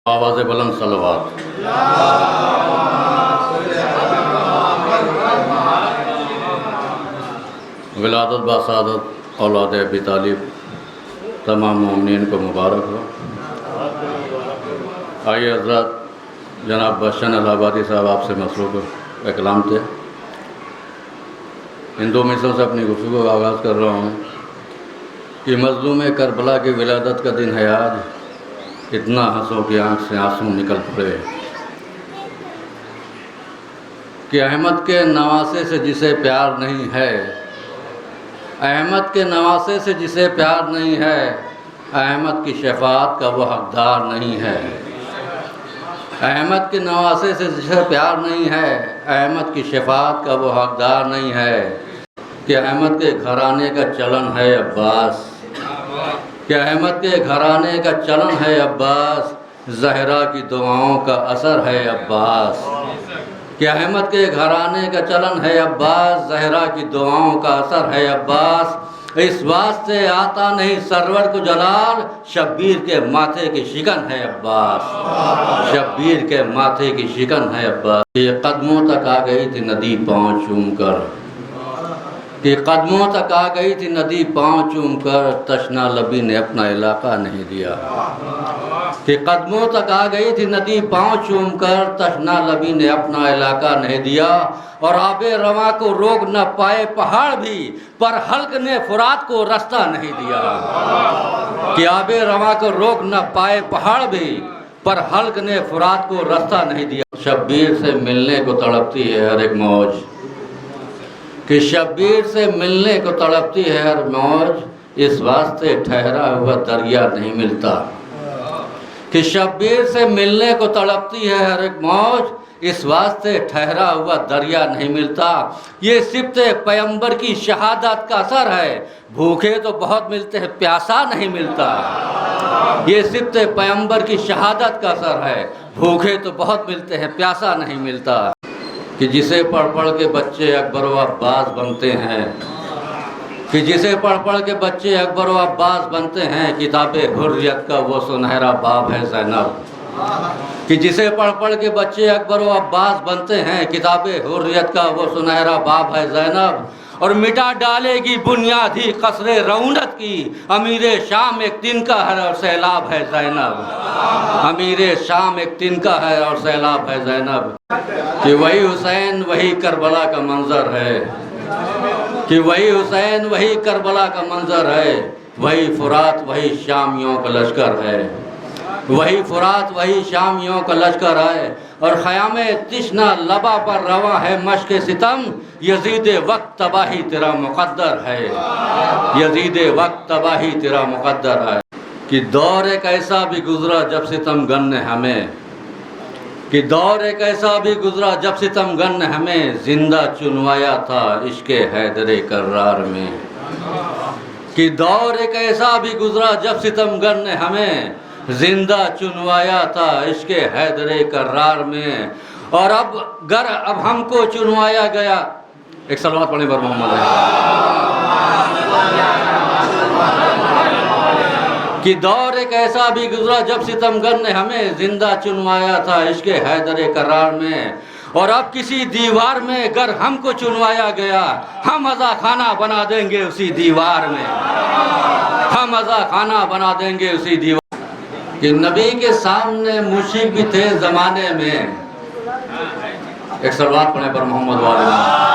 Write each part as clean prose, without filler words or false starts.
آواز بلند صلوات۔ ولادت باسعادت اولاد ابی طالب تمام مومنین کو مبارک ہو۔ آئیے حضرات، جناب بشن الہ آبادی صاحب آپ سے مصروف کلام تھے۔ ان دو مصروں سے اپنی گفتگو کا آغاز کر رہا ہوں کہ مظلوم کربلا کی ولادت کا دن ہے آج، اتنا ہنسوں کی آنکھ سے آنسو نکل پڑے کہ احمد کے نواسے سے جسے پیار نہیں ہے، احمد کے نواسے سے جسے پیار نہیں ہے، احمد کی شفاعت کا وہ حقدار نہیں ہے۔ احمد کے نواسے سے جسے پیار نہیں ہے، احمد کی شفاعت کا وہ حقدار نہیں ہے۔ کہ احمد کے گھرانے کا چلن ہے عباس، کہ احمد کے گھرانے کا چلن ہے عباس، زہرا کی دعاؤں کا اثر ہے عباس۔ کہ احمد کے گھرانے کا چلن ہے عباس، زہرا کی دعاؤں کا اثر ہے عباس۔ اس واسطے آتا نہیں سرور کو جلال، شبیر کے ماتھے کی شکن ہے عباس، شبیر کے ماتھے کی شکن ہے عباس۔ یہ قدموں تک آ گئی تھی ندی پاؤں چوم کر، کہ قدموں تک آ گئی تھی ندی پاؤں چوم کر، تشنا لبی نے اپنا علاقہ نہیں دیا۔ کہ قدموں تک آ گئی تھی ندی پاؤں چوم کر، تشنا لبی نے اپنا علاقہ نہیں دیا۔ اور آب رواں کو روک نہ پائے پہاڑ بھی، پر حلق نے فرات کو رستہ نہیں دیا۔ کہ آب رواں کو روک نہ پائے پہاڑ بھی، پر حلق نے فرات کو رستہ نہیں دیا۔ شبیر سے ملنے کو تڑپتی ہے ہر ایک موج، کہ شبیر سے ملنے کو تڑپتی ہے ہر موج، اس واسطے ٹھہرا ہوا دریا نہیں ملتا۔ کہ شبیر سے ملنے کو تڑپتی ہے ہر ایک موج، اس واسطے ٹھہرا ہوا دریا نہیں ملتا۔ یہ سبط پیمبر کی شہادت کا اثر ہے، بھوکے تو بہت ملتے ہیں پیاسا نہیں ملتا۔ یہ سبط پیمبر کی شہادت کا اثر ہے، بھوکے تو بہت ملتے ہیں پیاسا نہیں ملتا۔ کہ جسے پڑھ پڑھ کے بچے اکبر و عباس بنتے ہیں، کہ جسے پڑھ پڑھ کے بچے اکبر و عباس بنتے ہیں، کتاب حریت کا وہ سنہرا باب ہے زینب۔ کہ جسے پڑھ پڑھ کے بچے اکبر و عباس بنتے ہیں، کتاب حریت کا وہ سنہرا باب ہے زینب۔ اور مٹا ڈالے گی بنیاد ہی قصر رعونت کی، امیر شام ایک دن کا ہے اور سیلاب ہے زینب۔ امیر شام ایک دن کا ہے اور سیلاب ہے زینب۔ کہ وہی حسین وہی کربلا کا منظر ہے، کہ وہی حسین وہی کربلا کا منظر ہے، وہی فرات وہی شامیوں کا لشکر ہے، وہی فرات وہی شامیوں کا لشکر ہے۔ اور خیام تشنا لبا پر رواں ہے مشق ستم، یزید وقت تباہی تیرا مقدر ہے، یزید وقت تباہی تیرا مقدر ہے۔ کہ دور ایک ایسا بھی گزرا جب ستم گن نے ہمیں، کہ دور ایک ایسا بھی گزرا جب ستم گن نے ہمیں، زندہ چنوایا تھا عشق حیدر کرار میں۔ کہ دور ایک ایسا بھی گزرا جب ستم گن نے ہمیں، زندہ چنوایا تھا عشق حیدر کرار میں۔ اور اب ہم کو چنوایا گیا، ایک صلوات پڑھیں بر محمد ہے۔ کہ دور ایک ایسا بھی گزرا جب ستم گر نے ہمیں، زندہ چنوایا تھا عشق حیدر کرار میں۔ اور اب کسی دیوار میں گر ہم کو چنوایا گیا، ہم عزا خانہ بنا دیں گے اسی دیوار میں، ہم عزا خانہ بنا دیں گے اسی دیوار۔ کہ نبی کے سامنے مشرک بھی تھے زمانے میں، ایک صلوات پڑھیں پر محمد والے۔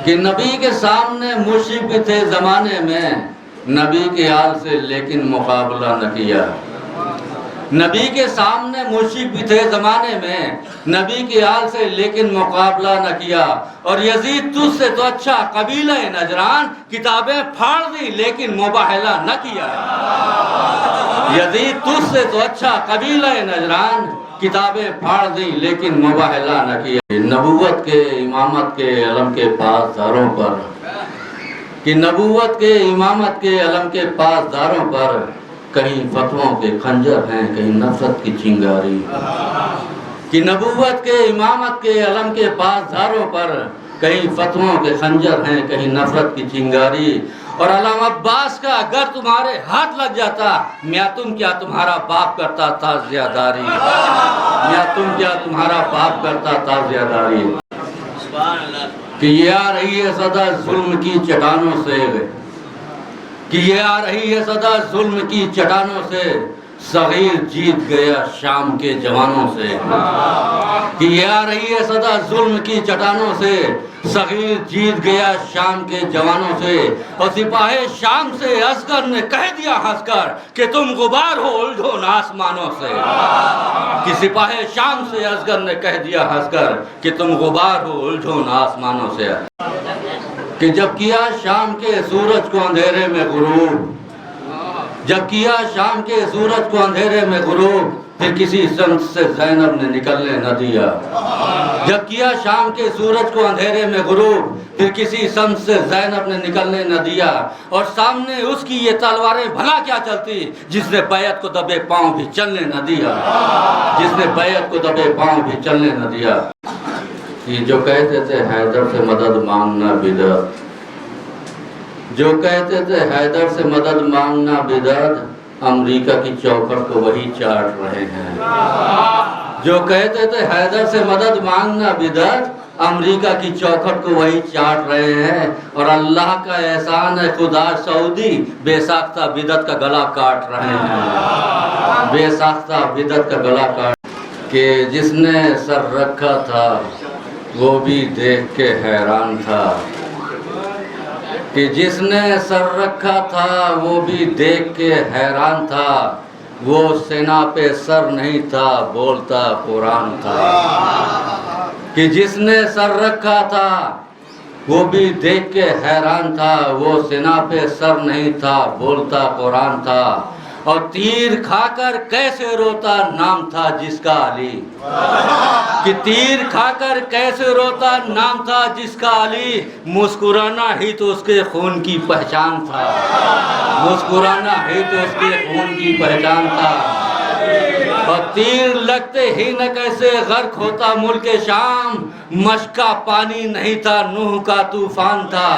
کہ نبی کے سامنے مشرک بھی تھے زمانے میں، نبی کے حال سے لیکن مقابلہ نہ کیا۔ نبی کے سامنے مشرک بھی تھے زمانے میں، نبی کے حال سے لیکن مقابلہ نہ کیا۔ اور یزید تجھ سے تو اچھا قبیلہ نجران، کتابیں پھاڑ دی لیکن مباہلہ نہ کیا۔ یزید تجھ سے تو اچھا قبیلہ نجران، کتابیں پھاڑ دی لیکن مباہلہ نہ کیا۔ نبوت کے امامت کے علم کے پاس داروں پر، کہ نبوت کے امامت کے علم کے پاس داروں پر، کہیں فتووں کے خنجر ہیں کہیں نفرت کی چنگاری۔ کہ نبوت کے امامت کے علم کے پاس داروں پر، کہیں فتووں کے خنجر ہیں کہیں نفرت کی چنگاری۔ اور علامہ عباس کا اگر تمہارے ہاتھ لگ جاتا میاں تم کیا تمہارا باپ کرتا تعزیہداری، میاں تم کیا تمہارا باپ کرتا تعزیہداری۔ کہ یہ آ رہی ہے صدا ظلم کی چٹانوں سے، کہ یہ آ رہی ہے صدا ظلم کی چٹانوں سے، صغیر جیت گیا شام کے جوانوں سے۔ کہ یہ آ رہی ہے صدا ظلم کی چٹانوں سے، صغیر جیت گیا شام کے جوانوں سے۔ اور سپاہ شام سے اصغر نے کہہ دیا ہنس کر کہ تم غبار ہو الجھن آسمانوں سے۔ کہ سپاہ شام سے اصغر نے کہہ دیا ہنس کر کہ تم غبار ہو الجھن آسمانوں سے۔ کہ جب کیا شام کے سورج کو اندھیرے میں غروب، جب کیا شام کے سورج کو اندھیرے میں غروب، پھر کسی سمت سے زینب نے نکلنے نہ دیا۔ جب کیا شام کے سورج کو اندھیرے میں غروب، پھر کسی سمت سے زینب نے نکلنے نہ دیا۔ اور سامنے اس کی یہ تلواریں بھلا کیا چلتی جس نے بیعت کو دبے پاؤں بھی چلنے نہ دیا، جس نے بیعت کو دبے پاؤں بھی چلنے نہ دیا۔ یہ جو کہتے تھے حیدر سے مدد مانگنا بدعت، جو کہتے تھے حیدر سے مدد مانگنا بدعت، امریکہ کی چوکھٹ کو وہی چاٹ رہے ہیں۔ جو کہتے تھے حیدر سے مدد مانگنا بدعت، امریکہ کی چوکھٹ کو وہی چاٹ رہے ہیں۔ اور اللہ کا احسان ہے خدا سعودی بے ساختہ بدعت کا گلا کاٹ رہے ہیں، بے ساختہ بدعت کا گلا کاٹ۔ کہ جس نے سر رکھا تھا وہ بھی دیکھ کے حیران تھا، کہ جس نے سر رکھا تھا وہ بھی دیکھ کے حیران تھا، وہ سینا پہ سر نہیں تھا بولتا قرآن تھا۔ کہ جس نے سر رکھا تھا وہ بھی دیکھ کے حیران تھا، وہ سینا پہ سر نہیں تھا بولتا قرآن تھا۔ اور تیر کھا کر کیسے روتا نام تھا جس کا علی، کہ تیر کھا کر کیسے روتا نام تھا جس کا علی، مسکرانا ہی تو اس کے خون کی پہچان تھا، مسکرانا ہی تو اس کے خون کی پہچان تھا۔ اور تیر لگتے ہی نہ کیسے غرق ہوتا ملک شام، مشق کا پانی نہیں تھا نوح کا طوفان تھا،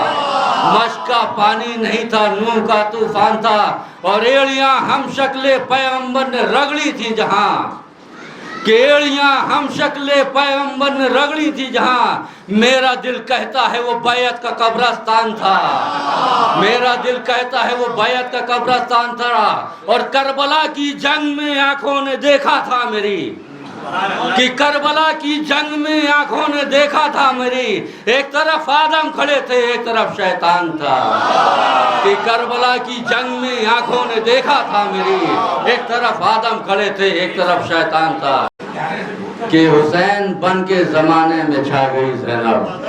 مشق کا پانی نہیں تھا نوح کا طوفان تھا۔ اور ایڑیاں ہم شکل پیغمبر نے رگڑی تھی جہاں، کہ ایڑیاں ہم شکل پیغمبر نے رگڑی تھی جہاں، میرا دل کہتا ہے وہ بیعت کا قبرستان تھا، میرا دل کہتا ہے وہ بیعت کا قبرستان تھا۔ اور کربلا کی جنگ میں آنکھوں نے دیکھا تھا میری، کہ کربلا کی جنگ میں آنکھوں نے دیکھا تھا میری، ایک طرف آدم کھڑے تھے ایک طرف شیطان تھا۔ کہ کربلا کی جنگ میں آنکھوں نے دیکھا تھا میری، ایک طرف آدم کھڑے تھے ایک طرف شیطان تھا۔ کہ حسین بن کے زمانے میں چھا گئی زینب،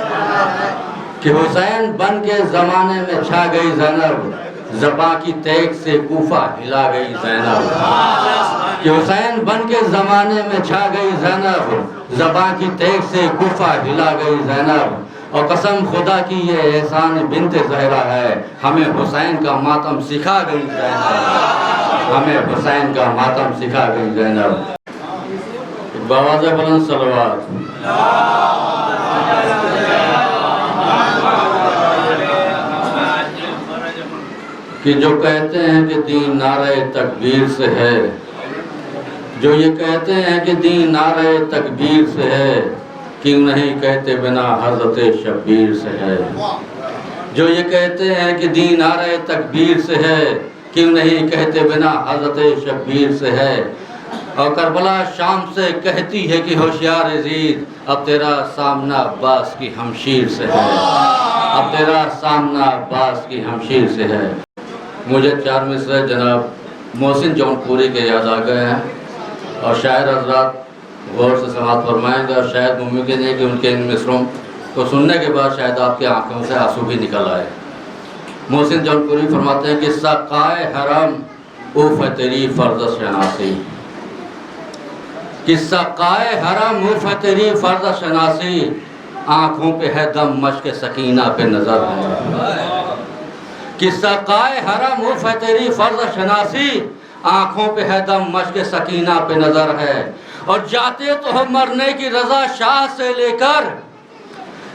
کہ حسین بن کے زمانے میں چھا گئی زینب، زباں کی تیغ سے کوفہ ہلا گئی زینب۔ کہ حسین بن کے زمانے میں چھا گئی زینب، زباں کی تیغ سے کوفہ ہلا گئی زینب۔ اور قسم خدا کی یہ احسان بنت زہرا ہے، ہمیں حسین کا ماتم سکھا گئی زینب، ہمیں حسین کا ماتم سکھا گئی زینب۔ بآواز بلند صلوات۔ کہ جو کہتے ہیں کہ دین نعرہ تکبیر سے ہے، جو یہ کہتے ہیں کہ دین نعرہ تکبیر سے ہے، کیوں نہیں کہتے بنا حضرت شبیر سے ہے۔ جو یہ کہتے ہیں کہ دین نعرہ تکبیر سے ہے، کیوں نہیں کہتے بنا حضرت شبیر سے ہے۔ اور کربلا شام سے کہتی ہے کہ ہوشیار عزیز اب تیرا سامنا عباس کی ہمشیر سے ہے، اب تیرا سامنا عباس کی ہمشیر سے ہے۔ مجھے 4 مصرع جناب محسن جون پوری کے یاد آ گئے ہیں، اور شاعر حضرات غور سے سماعت فرمائیں گے، اور شاید ممکن ہے کہ ان کے ان مصروں کو سننے کے بعد شاید آپ کی آنکھوں سے آنسو بھی نکل آئے۔ محسن جون پوری فرماتے ہیں کہ سقائے حرم اوف تیری فرض شناسی، کہ سقائے حرم اوف تیری فرض شناسی، آنکھوں پہ ہے دم مشق سکینہ پہ نظر ہے۔ کہ سقائے حرم اوف تیری فرض شناسی، آنکھوں پہ ہے دم مشق سکینہ پہ نظر ہے۔ اور جاتے تو ہم مرنے کی رضا شاہ سے لے کر،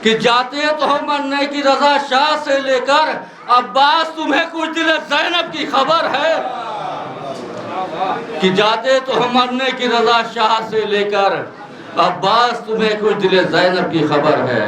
کہ جاتے تو ہو مرنے کی رضا شاہ سے لے کر عباس تمہیں کچھ دل زینب کی خبر ہے کہ جاتے تو ہو مرنے کی رضا شاہ سے لے کر عباس تمہیں کچھ دل زینب کی خبر ہے